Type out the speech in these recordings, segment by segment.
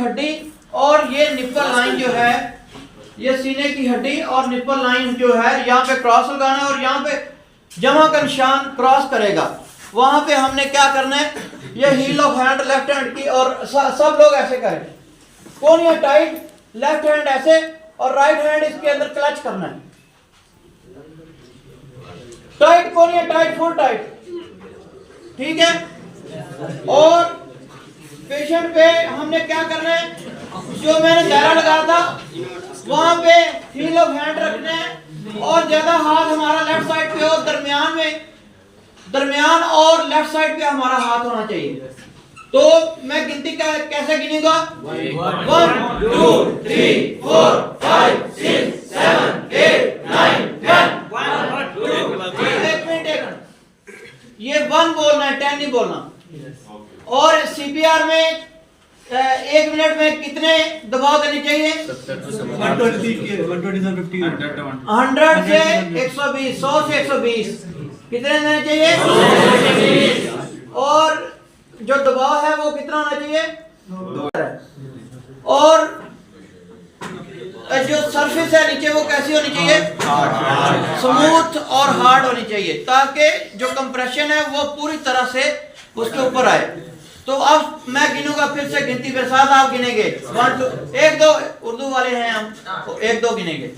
हड्डी और ये निप्पल लाइन जो है, ये सीने की हड्डी और निप्पल लाइन जो है, यहाँ पे क्रॉस लगाना है और यहाँ पे जमा का निशान क्रॉस करेगा। वहां पे हमने क्या करना है, ये heel of hand left hand की, और सब लोग ऐसे करें, कोनिया टाइट, लेफ्ट हैंड ऐसे और राइट हैंड इसके अंदर क्लच करना है, टाइट कोनिया टाइट, फुल टाइट, ठीक है। और पेशेंट पे हमने क्या करना है, जो मैंने दायरा लगाया था वहां पे हील ऑफ हैंड रखना है और ज्यादा हाथ हमारा लेफ्ट साइड पे हो, दरमियान और लेफ्ट साइड पे हमारा हाथ होना चाहिए। तो मैं गिनती कैसे गिनूंगा, 1 2 3 4 5 6 7 8 9 10। एक मिनट, ये 1 बोलना है, 10 नहीं बोलना। और सीपीआर में 1 मिनट में कितने दबाव देने चाहिए, 100 से 120, 100 से 120, कितने देने चाहिए, 120। और जो दबाव है वो कितना होना चाहिए, 2। और जो सरफेस है नीचे वो कैसी होनी चाहिए, स्मूथ और हार्ड होनी चाहिए, ताकि जो कंप्रेशन है वो पूरी तरह से उसके ऊपर आए। तो अब मैं गिनूंगा फिर से, गिनती के साथ आप गिनेंगे, 1 2, 1 2, उर्दू वाले हैं हम, तो 1 2 गिनेंगे,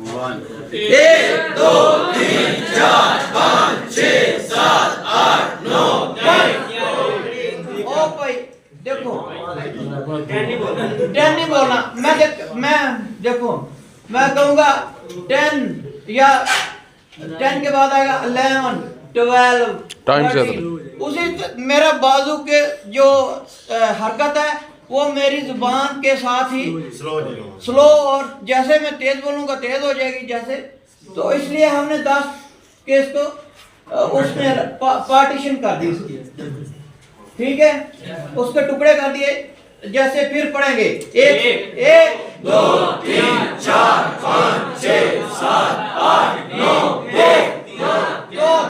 1 2 3 4 5 6 7 8 9 10। ओ भाई देखो, 10 नहीं बोलना, मैं देखो मैं कहूंगा 10 या 10 के बाद आएगा 11 12 टाइम से उसी मेरा बाजू के जो हरकत है वो मेरी जुबान के साथ ही स्लो, और जैसे मैं तेज बोलूंगा तेज हो जाएगी जैसे। तो इसलिए हमने 10 केस को उसमें पार्टीशन कर दी इसकी, ठीक है, उसके टुकड़े कर दिए। जैसे फिर पढ़ेंगे 1 1 2